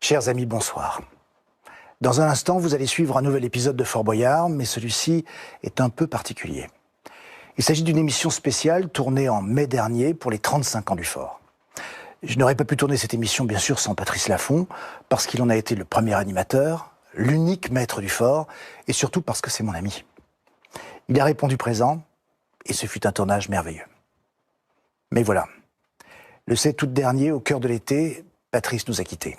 Chers amis, bonsoir. Dans un instant, vous allez suivre un nouvel épisode de Fort Boyard, mais celui-ci est un peu particulier. Il s'agit d'une émission spéciale tournée en mai dernier pour les 35 ans du Fort. Je n'aurais pas pu tourner cette émission, bien sûr, sans Patrice Laffont, parce qu'il en a été le premier animateur, l'unique maître du Fort, et surtout parce que c'est mon ami. Il a répondu présent, et ce fut un tournage merveilleux. Mais voilà, le 7 août dernier, au cœur de l'été, Patrice nous a quittés.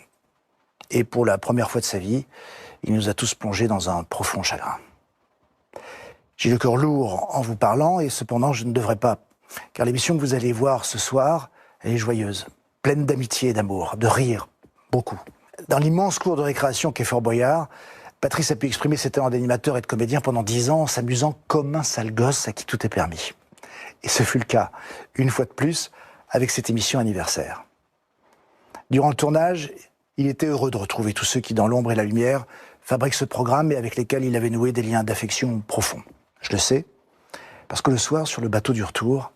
Et pour la première fois de sa vie, il nous a tous plongés dans un profond chagrin. J'ai le cœur lourd en vous parlant, et cependant je ne devrais pas, car l'émission que vous allez voir ce soir, elle est joyeuse, pleine d'amitié et d'amour, de rire, beaucoup. Dans l'immense cour de récréation qu'est Fort Boyard, Patrice a pu exprimer ses talents d'animateur et de comédien pendant 10 ans en s'amusant comme un sale gosse à qui tout est permis. Et ce fut le cas, une fois de plus, avec cette émission anniversaire. Durant le tournage, il était heureux de retrouver tous ceux qui, dans l'ombre et la lumière, fabriquent ce programme et avec lesquels il avait noué des liens d'affection profonds. Je le sais, parce que le soir, sur le bateau du retour,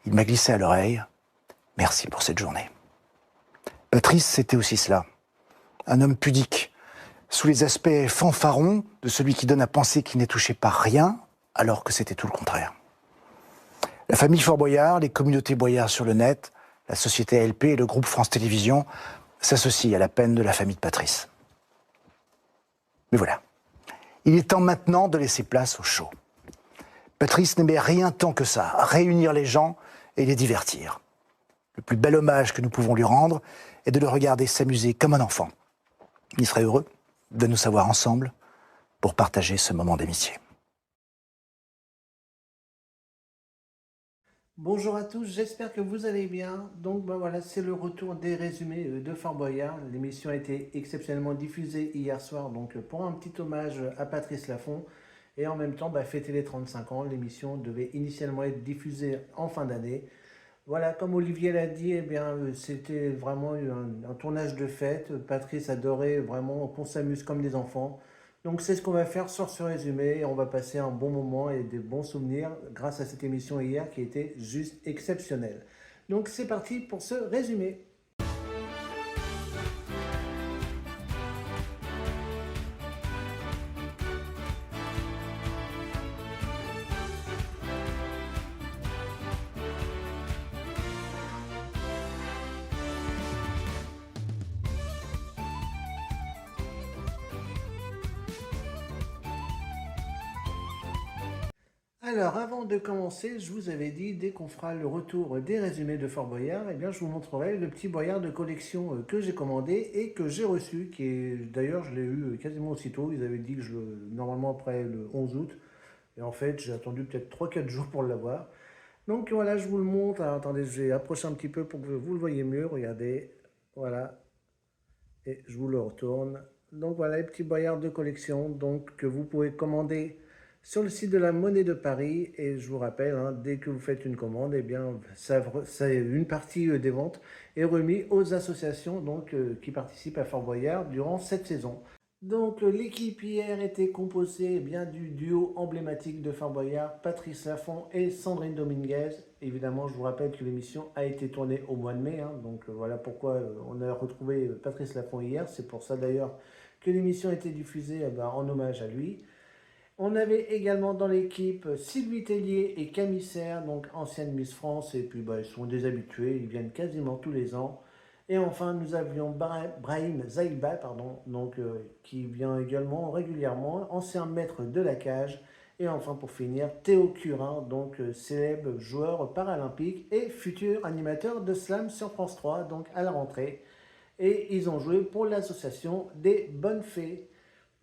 il m'a glissé à l'oreille « Merci pour cette journée ». Patrice, c'était aussi cela. Un homme pudique, sous les aspects fanfarons de celui qui donne à penser qu'il n'est touché par rien, alors que c'était tout le contraire. La famille Fort Boyard, les communautés Boyard sur le net, la société ALP et le groupe France Télévisions s'associent à la peine de la famille de Patrice. Mais voilà, il est temps maintenant de laisser place au show. Patrice n'aimait rien tant que ça, réunir les gens et les divertir. Le plus bel hommage que nous pouvons lui rendre est de le regarder s'amuser comme un enfant. Il serait heureux de nous savoir ensemble pour partager ce moment d'amitié. Bonjour à tous, j'espère que vous allez bien. Donc voilà, c'est le retour des résumés de Fort Boyard. L'émission a été exceptionnellement diffusée hier soir, donc pour un petit hommage à Patrice Laffont. Et en même temps, fêter les 35 ans, l'émission devait initialement être diffusée en fin d'année. Voilà, comme Olivier l'a dit, c'était vraiment un tournage de fête. Patrice adorait vraiment qu'on s'amuse comme des enfants. Donc c'est ce qu'on va faire sur ce résumé. On va passer un bon moment et des bons souvenirs grâce à cette émission hier qui était juste exceptionnelle. Donc c'est parti pour ce résumé. Alors, avant de commencer, je vous avais dit, dès qu'on fera le retour des résumés de Fort Boyard, je vous montrerai le petit Boyard de collection que j'ai commandé et que j'ai reçu, qui est, d'ailleurs, je l'ai eu quasiment aussitôt. Ils avaient dit que normalement après le 11 août, et en fait, j'ai attendu peut-être 3-4 jours pour l'avoir. Donc voilà, je vous le montre. Alors, attendez, je vais approcher un petit peu pour que vous le voyez mieux. Regardez, voilà, et je vous le retourne. Donc voilà, les petits Boyards de collection, donc que vous pouvez commander sur le site de la Monnaie de Paris. Et je vous rappelle, dès que vous faites une commande, une partie des ventes est remise aux associations qui participent à Fort Boyard durant cette saison. Donc l'équipe hier était composée du duo emblématique de Fort Boyard, Patrice Laffont et Sandrine Dominguez. Évidemment, je vous rappelle que l'émission a été tournée au mois de mai, voilà pourquoi on a retrouvé Patrice Laffont hier. C'est pour ça d'ailleurs que l'émission a été diffusée en hommage à lui. On avait également dans l'équipe Sylvie Tellier et Camille Serre, donc ancienne Miss France, et puis ils sont des habitués, ils viennent quasiment tous les ans. Et enfin, nous avions Brahim Zaïba, qui vient également régulièrement, ancien maître de la cage. Et enfin, pour finir, Théo Curin, célèbre joueur paralympique et futur animateur de slam sur France 3, donc à la rentrée. Et ils ont joué pour l'association des Bonnes Fées.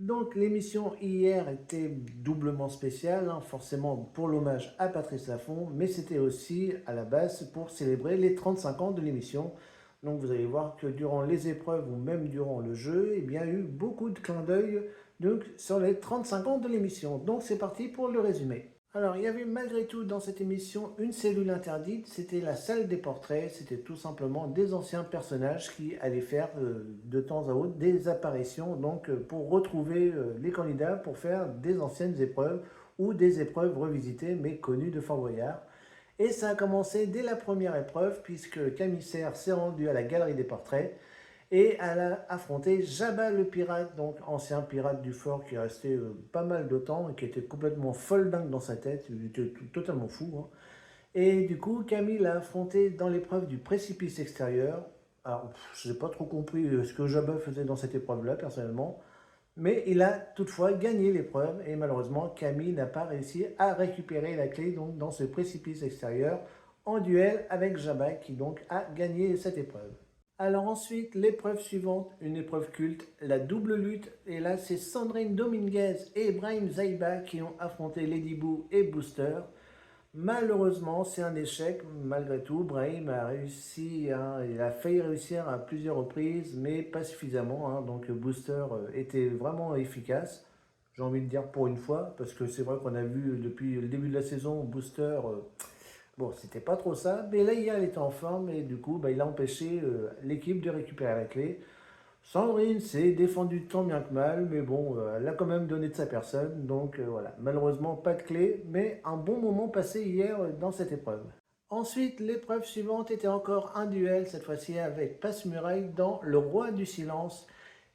Donc l'émission hier était doublement spéciale, forcément pour l'hommage à Patrice Laffont, mais c'était aussi à la base pour célébrer les 35 ans de l'émission. Donc vous allez voir que durant les épreuves ou même durant le jeu, il y a eu beaucoup de clins d'œil sur les 35 ans de l'émission. Donc c'est parti pour le résumé. Alors, il y avait malgré tout dans cette émission une cellule interdite, c'était la salle des portraits, c'était tout simplement des anciens personnages qui allaient faire de temps à autre des apparitions pour retrouver les candidats pour faire des anciennes épreuves ou des épreuves revisitées mais connues de Fort Boyard. Et ça a commencé dès la première épreuve puisque Camille Serre s'est rendu à la galerie des portraits Et elle a affronté Jabba le pirate, donc ancien pirate du fort qui est resté pas mal de temps et qui était complètement folle dingue dans sa tête, il était totalement fou, hein. Et du coup, Camille l'a affronté dans l'épreuve du précipice extérieur. Alors, je n'ai pas trop compris ce que Jabba faisait dans cette épreuve-là, personnellement. Mais il a toutefois gagné l'épreuve et malheureusement, Camille n'a pas réussi à récupérer la clé donc, dans ce précipice extérieur en duel avec Jabba qui donc a gagné cette épreuve. Alors ensuite, l'épreuve suivante, une épreuve culte, la double lutte. Et là, c'est Sandrine Dominguez et Brahim Zaiba qui ont affronté Lady Boo et Booster. Malheureusement, c'est un échec. Malgré tout, Brahim a réussi, hein, il a failli réussir à plusieurs reprises, mais pas suffisamment, hein. Donc Booster était vraiment efficace, j'ai envie de dire pour une fois, parce que c'est vrai qu'on a vu depuis le début de la saison, Booster, bon, c'était pas trop ça. Mais là, hier, il était en forme et du coup, bah, il a empêché l'équipe de récupérer la clé. Sandrine s'est défendue tant bien que mal, mais bon, elle a quand même donné de sa personne. Donc voilà, malheureusement pas de clé, mais un bon moment passé hier dans cette épreuve. Ensuite, l'épreuve suivante était encore un duel, cette fois-ci avec Passe-Muraille dans Le Roi du Silence.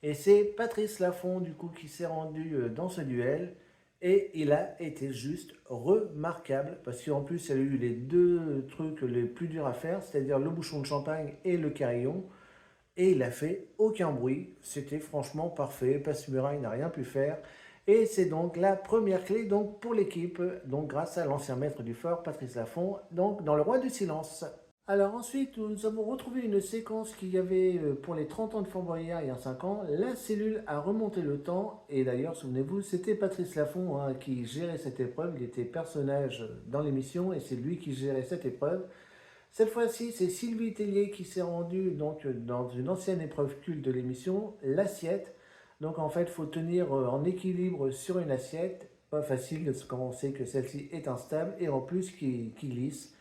Et c'est Patrice Laffont du coup qui s'est rendu dans ce duel. Et il a été juste remarquable, parce qu'en plus il y a eu les deux trucs les plus durs à faire, c'est-à-dire le bouchon de champagne et le carillon. Et il a fait aucun bruit. C'était franchement parfait. Passe-Muraille n'a rien pu faire. Et c'est donc la première clé donc, pour l'équipe, donc grâce à l'ancien maître du fort, Patrice Laffont, donc dans Le Roi du Silence. Alors ensuite, nous avons retrouvé une séquence qu'il y avait pour les 30 ans de Fort Boyard il y a 5 ans. La cellule a remonté le temps. Et d'ailleurs, souvenez-vous, c'était Patrice Laffont hein, qui gérait cette épreuve. Il était personnage dans l'émission et c'est lui qui gérait cette épreuve. Cette fois-ci, c'est Sylvie Tellier qui s'est rendue donc, dans une ancienne épreuve culte de l'émission, l'assiette. Donc en fait, il faut tenir en équilibre sur une assiette. Pas facile quand on sait que celle-ci est instable et en plus qui glisse.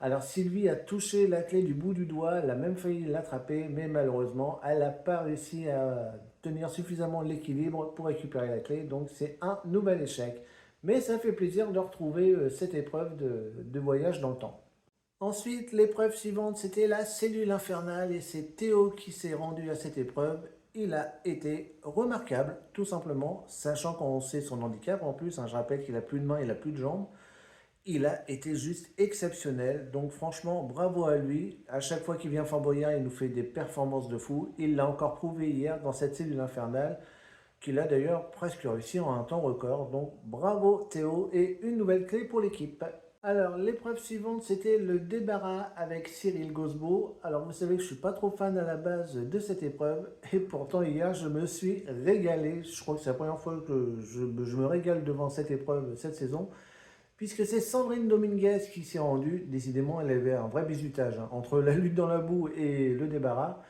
Alors Sylvie a touché la clé du bout du doigt, elle a même failli l'attraper, mais malheureusement, elle n'a pas réussi à tenir suffisamment l'équilibre pour récupérer la clé. Donc c'est un nouvel échec. Mais ça fait plaisir de retrouver cette épreuve de voyage dans le temps. Ensuite, l'épreuve suivante, c'était la cellule infernale et c'est Théo qui s'est rendu à cette épreuve. Il a été remarquable, tout simplement, sachant qu'on sait son handicap en plus. Hein, je rappelle qu'il a plus de mains, il a plus de jambes. Il a été juste exceptionnel. Donc franchement, bravo à lui. À chaque fois qu'il vient Fort Boyard, il nous fait des performances de fou. Il l'a encore prouvé hier dans cette cellule infernale, qu'il a d'ailleurs presque réussi en un temps record. Donc bravo Théo et une nouvelle clé pour l'équipe. Alors, l'épreuve suivante, c'était le débarras avec Cyril Gosbeau. Alors, vous savez que je ne suis pas trop fan à la base de cette épreuve. Et pourtant, hier, je me suis régalé. Je crois que c'est la première fois que je me régale devant cette épreuve cette saison. Puisque c'est Sandrine Dominguez qui s'y est rendue. Décidément, elle avait un vrai bizutage hein, entre la lutte dans la boue et le débarras.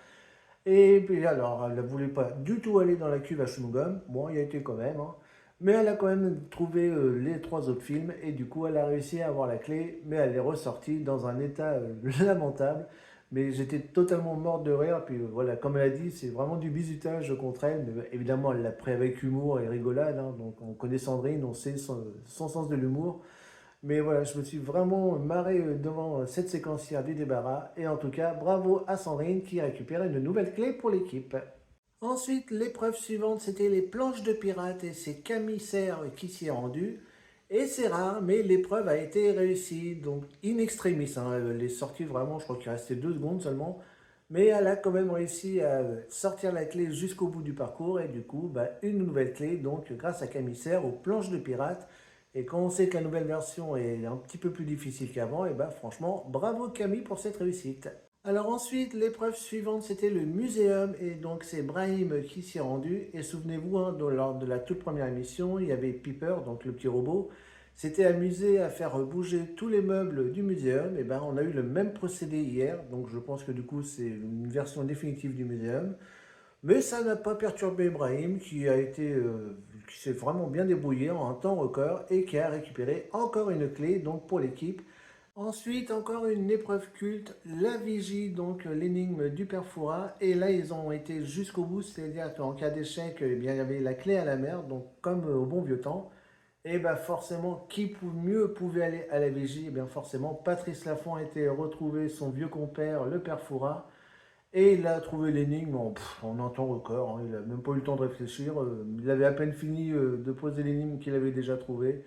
Et puis alors, elle ne voulait pas du tout aller dans la cuve à chewing-gum. Bon, il y a été quand même, hein. Mais elle a quand même trouvé les trois autres films et du coup, elle a réussi à avoir la clé, mais elle est ressortie dans un état lamentable. Mais j'étais totalement morte de rire. Puis voilà, comme elle a dit, c'est vraiment du bizutage contre elle. Mais évidemment, elle l'a pris avec humour et rigolade, hein. Donc on connaît Sandrine, on sait son sens de l'humour. Mais voilà, je me suis vraiment marré devant cette séquencière du débarras. Et en tout cas, bravo à Sandrine qui récupère une nouvelle clé pour l'équipe. Ensuite, l'épreuve suivante, c'était les planches de pirates et c'est Camille Serre qui s'y est rendu. Et c'est rare, mais l'épreuve a été réussie, donc in extremis, hein. Elle est sortie vraiment, je crois qu'il restait 2 secondes seulement. Mais elle a quand même réussi à sortir la clé jusqu'au bout du parcours et du coup, bah, une nouvelle clé, donc grâce à Camille Serre aux planches de pirates. Et quand on sait que la nouvelle version est un petit peu plus difficile qu'avant, et bah franchement, bravo Camille pour cette réussite. Alors ensuite, l'épreuve suivante, c'était le muséum, et donc c'est Brahim qui s'y est rendu. Et souvenez-vous, hein, lors de la toute première émission, il y avait Piper, donc le petit robot, s'était amusé à faire bouger tous les meubles du muséum. Et ben on a eu le même procédé hier, donc je pense que du coup c'est une version définitive du muséum. Mais ça n'a pas perturbé Ibrahim qui s'est vraiment bien débrouillé en un temps record et qui a récupéré encore une clé donc pour l'équipe. Ensuite, encore une épreuve culte, la vigie, donc l'énigme du père Fouras. Et là, ils ont été jusqu'au bout, c'est-à-dire qu'en cas d'échec, eh bien, il y avait la clé à la mer, donc comme au bon vieux temps. Et bien forcément, mieux pouvait aller à la vigie? Et bien forcément, Patrice Laffont a été retrouvé son vieux compère, le père Fouras. Et il a trouvé l'énigme en un temps record, hein. Il n'a même pas eu le temps de réfléchir. Il avait à peine fini de poser l'énigme qu'il avait déjà trouvée.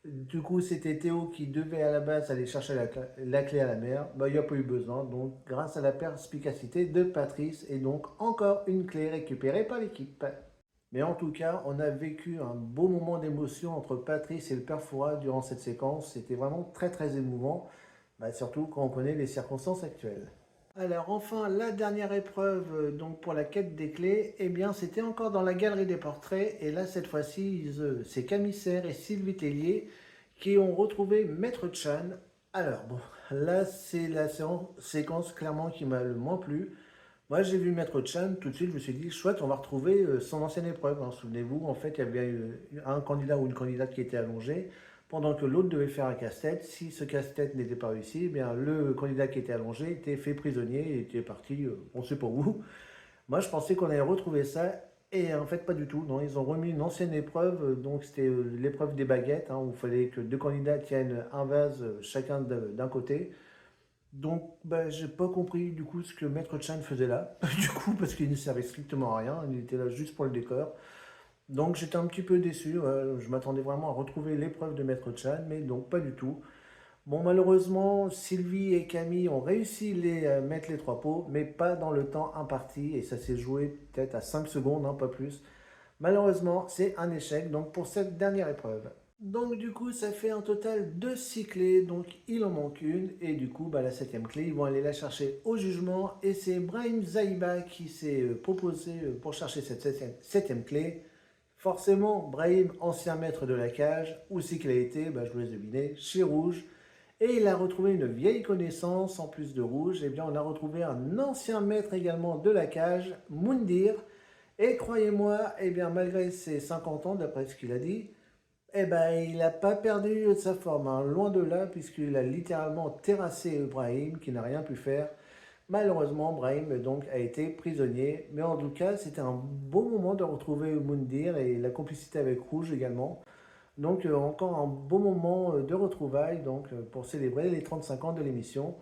Du coup, c'était Théo qui devait à la base aller chercher la clé à la mer. Bah, il n'y a pas eu besoin. Donc, grâce à la perspicacité de Patrice, et donc encore une clé récupérée par l'équipe. Mais en tout cas, on a vécu un beau moment d'émotion entre Patrice et le père Fouras durant cette séquence. C'était vraiment très très émouvant, bah, surtout quand on connaît les circonstances actuelles. Alors enfin, la dernière épreuve donc pour la quête des clés, eh bien c'était encore dans la galerie des portraits et là cette fois-ci c'est Camille Serre et Sylvie Tellier qui ont retrouvé Maître Chan. Alors bon, là c'est la séquence clairement qui m'a le moins plu. Moi j'ai vu Maître Chan, tout de suite je me suis dit chouette, on va retrouver son ancienne épreuve, hein. Souvenez-vous, en fait il y avait un candidat ou une candidate qui était allongé pendant que l'autre devait faire un casse-tête. Si ce casse-tête n'était pas réussi, eh bien, le candidat qui était allongé était fait prisonnier et était parti, on ne sait pas où. Moi, je pensais qu'on allait retrouver ça, et en fait, pas du tout. Non, ils ont remis une ancienne épreuve, donc c'était l'épreuve des baguettes, hein, où il fallait que deux candidats tiennent un vase chacun d'un côté. Donc, bah, j'ai pas compris du coup ce que Maître Chan faisait là, du coup, parce qu'il ne servait strictement à rien, il était là juste pour le décor. Donc j'étais un petit peu déçu, ouais. Je m'attendais vraiment à retrouver l'épreuve de Maître Chan, mais donc pas du tout. Bon, malheureusement, Sylvie et Camille ont réussi mettre les trois pots, mais pas dans le temps imparti, et ça s'est joué peut-être à 5 secondes, hein, pas plus. Malheureusement, c'est un échec donc pour cette dernière épreuve. Donc du coup, ça fait un total de 6 clés, donc il en manque une, et du coup, bah, la septième clé, ils vont aller la chercher au jugement, et c'est Brahim Zaïba qui s'est proposé pour chercher cette septième clé. Forcément, Brahim, ancien maître de la cage, où c'est qu'il a été, bah, je vous laisse deviner, chez Rouge. Et il a retrouvé une vieille connaissance, en plus de Rouge, et bien on a retrouvé un ancien maître également de la cage, Moundir. Et croyez-moi, eh bien malgré ses 50 ans, d'après ce qu'il a dit, eh ben il n'a pas perdu de sa forme, hein. Loin de là, puisqu'il a littéralement terrassé Brahim, qui n'a rien pu faire. Malheureusement, Brahim donc a été prisonnier, mais en tout cas, c'était un beau moment de retrouver Moundir et la complicité avec Rouge également. Donc encore un beau moment de retrouvailles donc, pour célébrer les 35 ans de l'émission.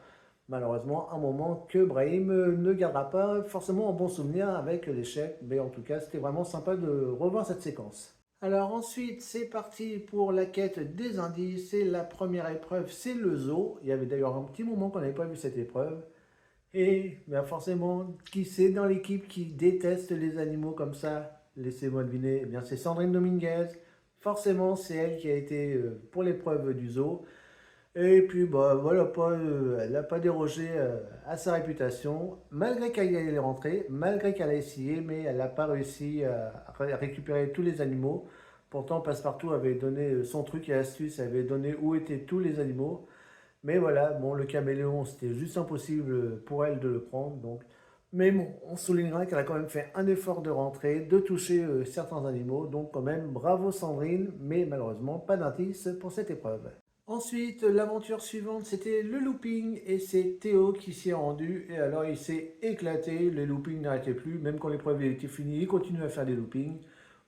Malheureusement, un moment que Brahim ne gardera pas forcément en bon souvenir avec l'échec, mais en tout cas, c'était vraiment sympa de revoir cette séquence. Alors ensuite, c'est parti pour la quête des indices. Et la première épreuve, c'est le zoo. Il y avait d'ailleurs un petit moment qu'on n'avait pas vu cette épreuve. Et bien forcément, qui c'est dans l'équipe qui déteste les animaux comme ça? Laissez-moi deviner. Eh bien, c'est Sandrine Dominguez. Forcément, c'est elle qui a été pour l'épreuve du zoo. Et puis, bah, voilà, elle n'a pas dérogé à sa réputation, malgré qu'elle y est rentrée, malgré qu'elle a essayé, mais elle n'a pas réussi à récupérer tous les animaux. Pourtant, Passepartout avait donné son truc et astuce, avait donné où étaient tous les animaux. Mais voilà, bon, le caméléon, c'était juste impossible pour elle de le prendre. Donc. Mais bon, on soulignera qu'elle a quand même fait un effort de rentrer, de toucher certains animaux. Donc quand même, bravo Sandrine, mais malheureusement, pas d'indice pour cette épreuve. Ensuite, l'aventure suivante, c'était le looping, et c'est Théo qui s'y est rendu. Et alors, il s'est éclaté, les loopings n'arrêtaient plus, même quand l'épreuve était finie, il continue à faire des loopings.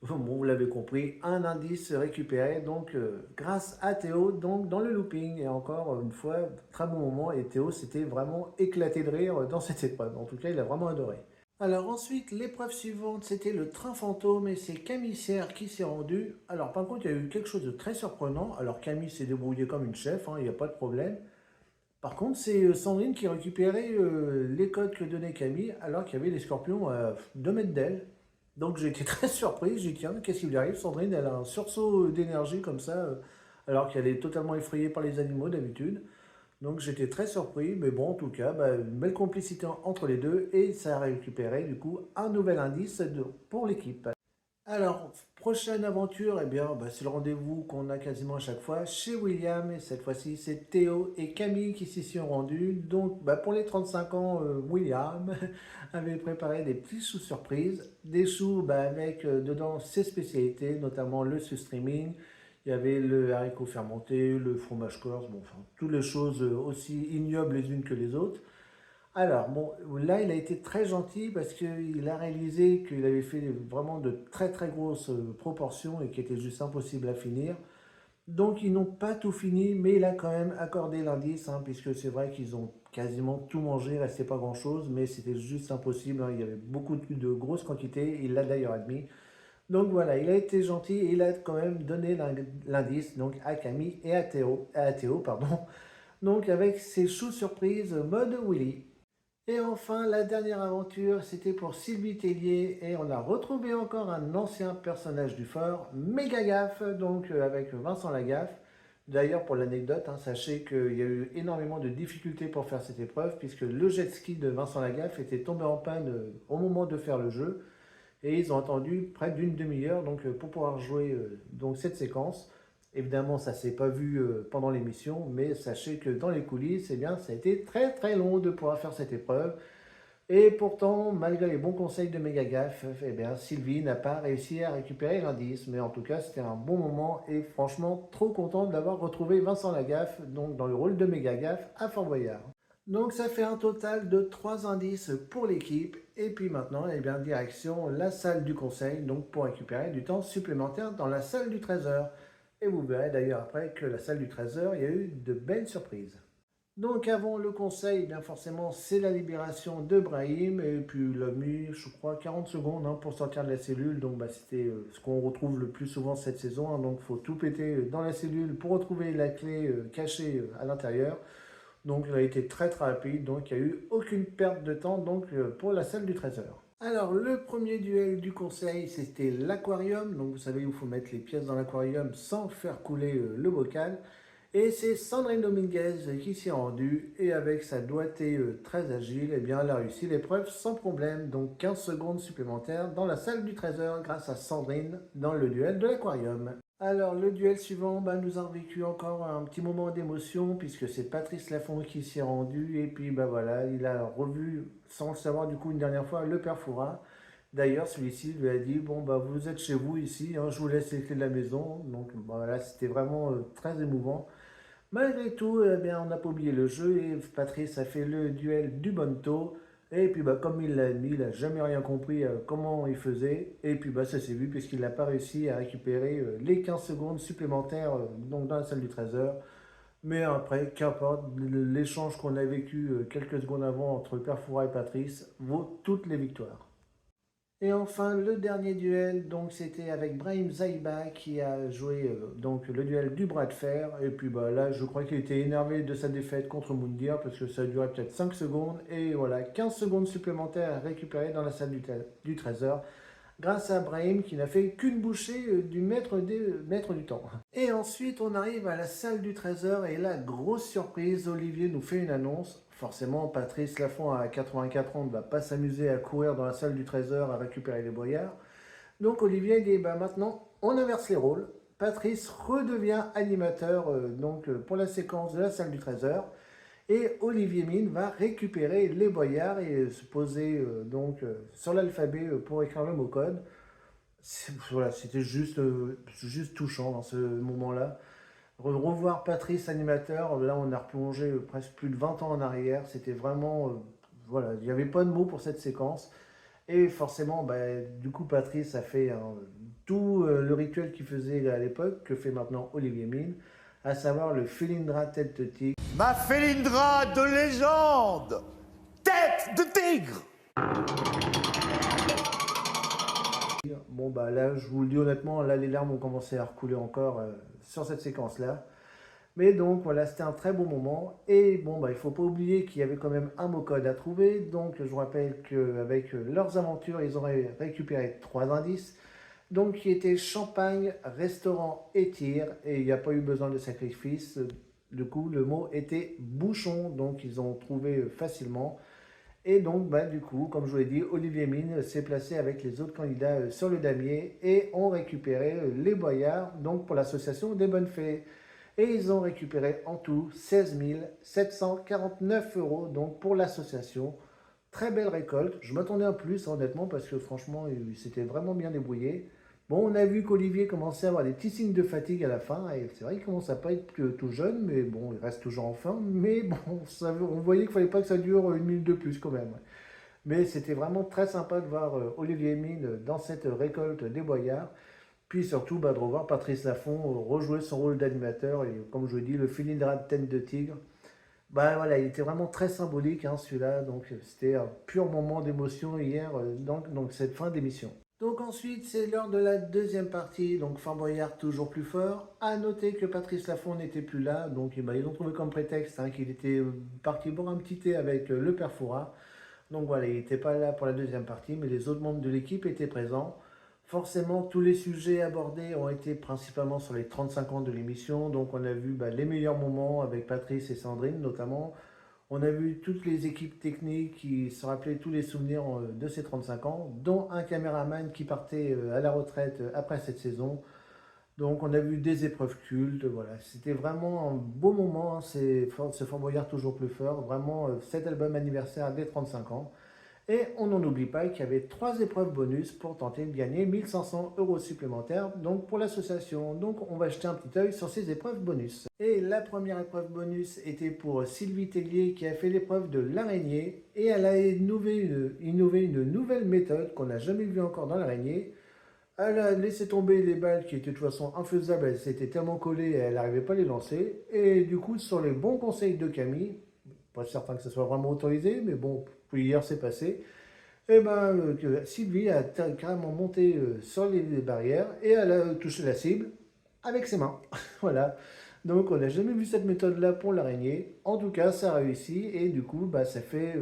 Bon, vous l'avez compris, un indice récupéré, donc grâce à Théo, donc dans le looping. Et encore une fois, très bon moment, et Théo s'était vraiment éclaté de rire dans cette épreuve. En tout cas, il a vraiment adoré. Alors ensuite, l'épreuve suivante, c'était le train fantôme, et c'est Camille Serre qui s'est rendu. Alors par contre, il y a eu quelque chose de très surprenant. Alors Camille s'est débrouillée comme une chef, hein, il n'y a pas de problème. Par contre, c'est Sandrine qui récupérait les codes que donnait Camille, alors qu'il y avait des scorpions à 2 mètres d'elle. Donc j'ai été très surpris, j'ai dit tiens, qu'est-ce qui lui arrive? Sandrine, elle a un sursaut d'énergie comme ça, alors qu'elle est totalement effrayée par les animaux d'habitude. Donc j'étais très surpris, mais bon, en tout cas, bah, une belle complicité entre les deux, et ça a récupéré du coup un nouvel indice pour l'équipe. Alors, prochaine aventure, eh bien, bah, c'est le rendez-vous qu'on a quasiment à chaque fois chez William, et cette fois-ci, c'est Théo et Camille qui s'y sont rendus. Donc, bah, pour les 35 ans, William avait préparé des petits choux surprises, des choux bah, avec dedans ses spécialités, notamment le streaming. Il y avait le haricot fermenté, le fromage corse, bon, enfin, toutes les choses aussi ignobles les unes que les autres. Alors, bon, là, il a été très gentil parce qu'il a réalisé qu'il avait fait vraiment de très très grosses proportions et qui étaient juste impossibles à finir. Donc ils n'ont pas tout fini, mais il a quand même accordé l'indice, hein, puisque c'est vrai qu'ils ont quasiment tout mangé, il ne restait pas grand-chose, mais c'était juste impossible, hein, il y avait beaucoup de grosses quantités, il l'a d'ailleurs admis. Donc voilà, il a été gentil et il a quand même donné l'indice donc à Camille et à Théo, pardon, donc avec ses choux surprises mode Willy. Et enfin, la dernière aventure, c'était pour Sylvie Tellier et on a retrouvé encore un ancien personnage du fort, Mégagaffe, donc avec Vincent Lagaffe. D'ailleurs, pour l'anecdote, hein, sachez qu'il y a eu énormément de difficultés pour faire cette épreuve puisque le jet ski de Vincent Lagaffe était tombé en panne au moment de faire le jeu et ils ont attendu près d'une demi-heure donc, pour pouvoir jouer donc, cette séquence. Évidemment, ça ne s'est pas vu pendant l'émission, mais sachez que dans les coulisses, eh bien, ça a été très très long de pouvoir faire cette épreuve. Et pourtant, malgré les bons conseils de Mégagaffe, eh bien, Sylvie n'a pas réussi à récupérer l'indice. Mais en tout cas, c'était un bon moment et franchement, trop content d'avoir retrouvé Vincent Lagaffe donc dans le rôle de Mégagaffe à Fort Boyard. Donc ça fait un total de 3 indices pour l'équipe. Et puis maintenant, eh bien, direction la salle du conseil, donc pour récupérer du temps supplémentaire dans la salle du trésor. Et vous verrez d'ailleurs après que la salle du trésor, il y a eu de belles surprises. Donc avant le conseil, eh bien forcément, c'est la libération de Brahim. Et puis il a mis, je crois, 40 secondes hein, pour sortir de la cellule. Donc bah, c'était ce qu'on retrouve le plus souvent cette saison, hein. Donc il faut tout péter dans la cellule pour retrouver la clé cachée à l'intérieur. Donc il a été très très rapide, donc il n'y a eu aucune perte de temps donc, pour la salle du trésor. Alors le premier duel du conseil c'était l'aquarium, donc vous savez où il faut mettre les pièces dans l'aquarium sans faire couler le bocal. Et c'est Sandrine Dominguez qui s'y est rendue et avec sa doigté très agile, eh bien, elle a réussi l'épreuve sans problème. Donc 15 secondes supplémentaires dans la salle du trésor grâce à Sandrine dans le duel de l'aquarium. Alors le duel suivant, nous a vécu encore un petit moment d'émotion puisque c'est Patrice Laffont qui s'y est rendu et puis voilà, il a revu sans le savoir du coup une dernière fois le père Fouras. D'ailleurs celui-ci lui a dit bon vous êtes chez vous ici, hein, je vous laisse les clés de la maison. Donc voilà, c'était vraiment très émouvant. Malgré tout, eh bien, on n'a pas oublié le jeu et Patrice a fait le duel du Bonto. Et puis comme il l'a dit, il n'a jamais rien compris comment il faisait. Et puis ça s'est vu puisqu'il n'a pas réussi à récupérer les 15 secondes supplémentaires donc dans la salle du trésor. Mais après, qu'importe, l'échange qu'on a vécu quelques secondes avant entre Perfora et Patrice vaut toutes les victoires. Et enfin, le dernier duel, donc c'était avec Brahim Zaïba qui a joué donc le duel du bras de fer. Et puis là, je crois qu'il était énervé de sa défaite contre Moundir parce que ça a duré peut-être 5 secondes. Et voilà, 15 secondes supplémentaires à récupérer dans la salle du trésor grâce à Brahim qui n'a fait qu'une bouchée du maître du temps. Et ensuite, on arrive à la salle du trésor et là, grosse surprise, Olivier nous fait une annonce. Forcément, Patrice Laffont à 84 ans ne va pas s'amuser à courir dans la salle du trésor à récupérer les boyards. Donc Olivier dit maintenant, on inverse les rôles. Patrice redevient animateur pour la séquence de la salle du trésor. Et Olivier Mine va récupérer les boyards et se poser sur l'alphabet pour écrire le mot code. Voilà, c'était juste touchant dans ce moment-là. Revoir Patrice animateur, là on a replongé presque plus de 20 ans en arrière. C'était vraiment, voilà, il n'y avait pas de mots pour cette séquence. Et forcément, du coup, Patrice a fait tout le rituel qu'il faisait à l'époque, que fait maintenant Olivier Mine, à savoir le Felindra tête de tigre. Ma Felindra de légende, tête de tigre. Bon là, je vous le dis honnêtement, là les larmes ont commencé à recouler encore sur cette séquence-là. Mais donc voilà, c'était un très beau moment. Et bon, il ne faut pas oublier qu'il y avait quand même un mot code à trouver. Donc je vous rappelle qu'avec leurs aventures, ils auraient récupéré 3 indices. Donc qui étaient champagne, restaurant et tir. Et il n'y a pas eu besoin de sacrifice. Du coup, le mot était bouchon. Donc ils ont trouvé facilement. Et donc, du coup, comme je vous l'ai dit, Olivier Mine s'est placé avec les autres candidats sur le damier et ont récupéré les boyards donc pour l'association des bonnes fées. Et ils ont récupéré en tout 16 749 € donc pour l'association. Très belle récolte. Je m'attendais à plus, honnêtement, parce que franchement, il s'était vraiment bien débrouillé. Bon, on a vu qu'Olivier commençait à avoir des petits signes de fatigue à la fin. Et c'est vrai qu'il commence à pas être tout jeune, mais bon, il reste toujours en forme. Mais bon, on voyait qu'il fallait pas que ça dure une minute de plus quand même. Mais c'était vraiment très sympa de voir Olivier Mine dans cette récolte des boyards. Puis surtout, de revoir Patrice Laffont rejouer son rôle d'animateur et comme je dis, le Philindra de tête de tigre. Voilà, il était vraiment très symbolique celui-là, donc c'était un pur moment d'émotion hier, donc cette fin d'émission. Donc ensuite, c'est l'heure de la deuxième partie, donc Fort Boyard toujours plus fort. À noter que Patrice Laffont n'était plus là, donc ils ont trouvé comme prétexte qu'il était parti boire un petit thé avec le père Fouras. Donc voilà, il n'était pas là pour la deuxième partie, mais les autres membres de l'équipe étaient présents. Forcément, tous les sujets abordés ont été principalement sur les 35 ans de l'émission. Donc on a vu les meilleurs moments avec Patrice et Sandrine notamment. On a vu toutes les équipes techniques qui se rappelaient tous les souvenirs de ces 35 ans, dont un caméraman qui partait à la retraite après cette saison. Donc on a vu des épreuves cultes, voilà. C'était vraiment un beau moment, ce Fort Boyard toujours plus fort, vraiment cet album anniversaire des 35 ans. Et on n'en oublie pas qu'il y avait 3 épreuves bonus pour tenter de gagner 1500 € supplémentaires donc pour l'association. Donc on va jeter un petit œil sur ces épreuves bonus. Et la première épreuve bonus était pour Sylvie Tellier qui a fait l'épreuve de l'araignée. Et elle a innové une nouvelle méthode qu'on n'a jamais vue encore dans l'araignée. Elle a laissé tomber les balles qui étaient de toute façon infaisables, elles s'étaient tellement collées et elle n'arrivait pas à les lancer. Et du coup, sur les bons conseils de Camille, pas certain que ce soit vraiment autorisé, mais bon, hier c'est passé. Et Sylvie a carrément monté sur les barrières et elle a touché la cible avec ses mains. Voilà. Donc on n'a jamais vu cette méthode-là pour l'araignée. En tout cas, ça a réussi et du coup, ça fait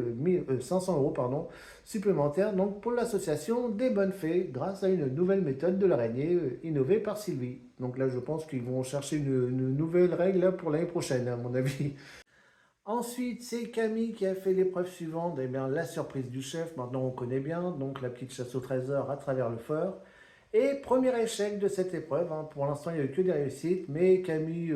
500 € supplémentaires donc pour l'association des bonnes fées grâce à une nouvelle méthode de l'araignée innovée par Sylvie. Donc là, je pense qu'ils vont chercher une nouvelle règle là, pour l'année prochaine, à mon avis. Ensuite, c'est Camille qui a fait l'épreuve suivante, la surprise du chef, maintenant on connaît bien, donc la petite chasse au trésor à travers le fort. Et premier échec de cette épreuve, pour l'instant il n'y a eu que des réussites, mais Camille,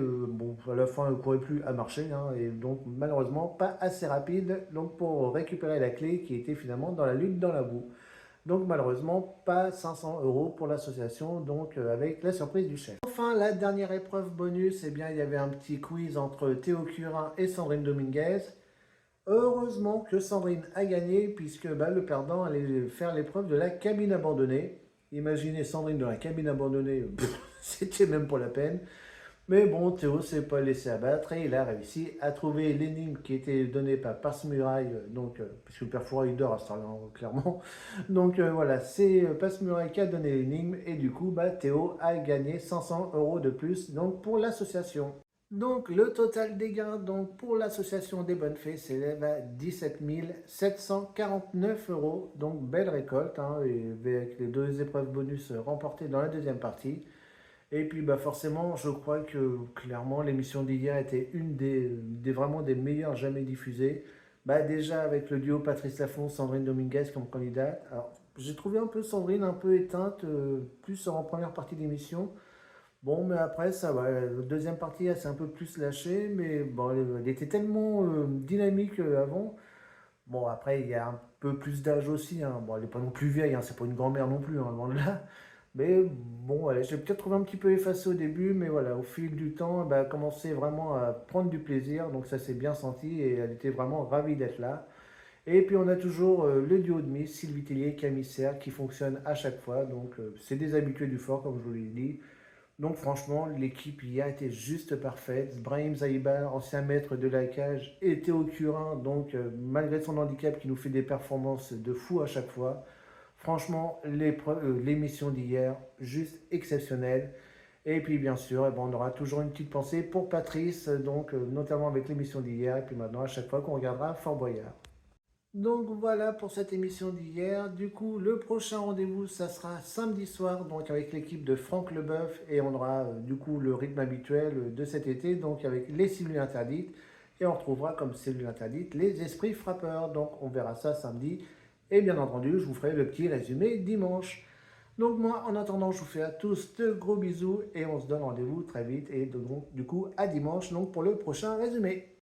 à la fin elle ne courait plus à marcher, et donc malheureusement pas assez rapide donc pour récupérer la clé qui était finalement dans la lutte dans la boue. Donc malheureusement, pas 500 € pour l'association, donc avec la surprise du chef. Enfin, la dernière épreuve bonus, il y avait un petit quiz entre Théo Curin et Sandrine Dominguez. Heureusement que Sandrine a gagné, puisque le perdant allait faire l'épreuve de la cabine abandonnée. Imaginez Sandrine dans la cabine abandonnée, c'était même pas la peine. Mais bon, Théo s'est pas laissé abattre et il a réussi à trouver l'énigme qui était donnée par Passe-Muraille, puisque le père Fouras il dort à ce temps-là, clairement. Donc voilà, c'est Passe-Muraille qui a donné l'énigme et du coup, Théo a gagné 500 € de plus donc, pour l'association. Donc le total des gains donc, pour l'association des bonnes fées s'élève à 17 749 €. Donc belle récolte, et avec les 2 épreuves bonus remportées dans la deuxième partie. Et puis forcément, je crois que clairement l'émission d'hier était une vraiment des meilleures jamais diffusées. Déjà avec le duo Patrice Laffont, Sandrine Dominguez comme candidate. Alors j'ai trouvé un peu Sandrine un peu éteinte, plus en première partie d'émission. Bon, mais après ça va. La deuxième partie, elle s'est un peu plus lâchée, mais bon, elle était tellement dynamique avant. Bon, après, il y a un peu plus d'âge aussi. Bon, elle n'est pas non plus vieille, c'est pas une grand-mère non plus, loin de là. Mais bon, voilà, j'ai peut-être trouvé un petit peu effacé au début, mais voilà, au fil du temps, elle a commencé vraiment à prendre du plaisir, donc ça s'est bien senti et elle était vraiment ravie d'être là. Et puis on a toujours le duo de Miss, Sylvie Tellier, Camille Serre, qui fonctionne à chaque fois, donc c'est des habitués du fort, comme je vous l'ai dit. Donc franchement, l'équipe hier était juste parfaite. Brahim Zaïba, ancien maître de la cage, et Théo Curin, donc malgré son handicap, qui nous fait des performances de fou à chaque fois. Franchement, l'émission d'hier, juste exceptionnelle. Et puis bien sûr, on aura toujours une petite pensée pour Patrice, donc notamment avec l'émission d'hier, et puis maintenant à chaque fois qu'on regardera Fort Boyard. Donc voilà pour cette émission d'hier. Du coup, le prochain rendez-vous, ça sera samedi soir, donc avec l'équipe de Franck Leboeuf, et on aura du coup le rythme habituel de cet été, donc avec les cellules interdites, et on retrouvera comme cellules interdites les esprits frappeurs. Donc on verra ça samedi. Et bien entendu, je vous ferai le petit résumé dimanche. Donc moi, en attendant, je vous fais à tous de gros bisous et on se donne rendez-vous très vite. Et donc, du coup, à dimanche donc, pour le prochain résumé.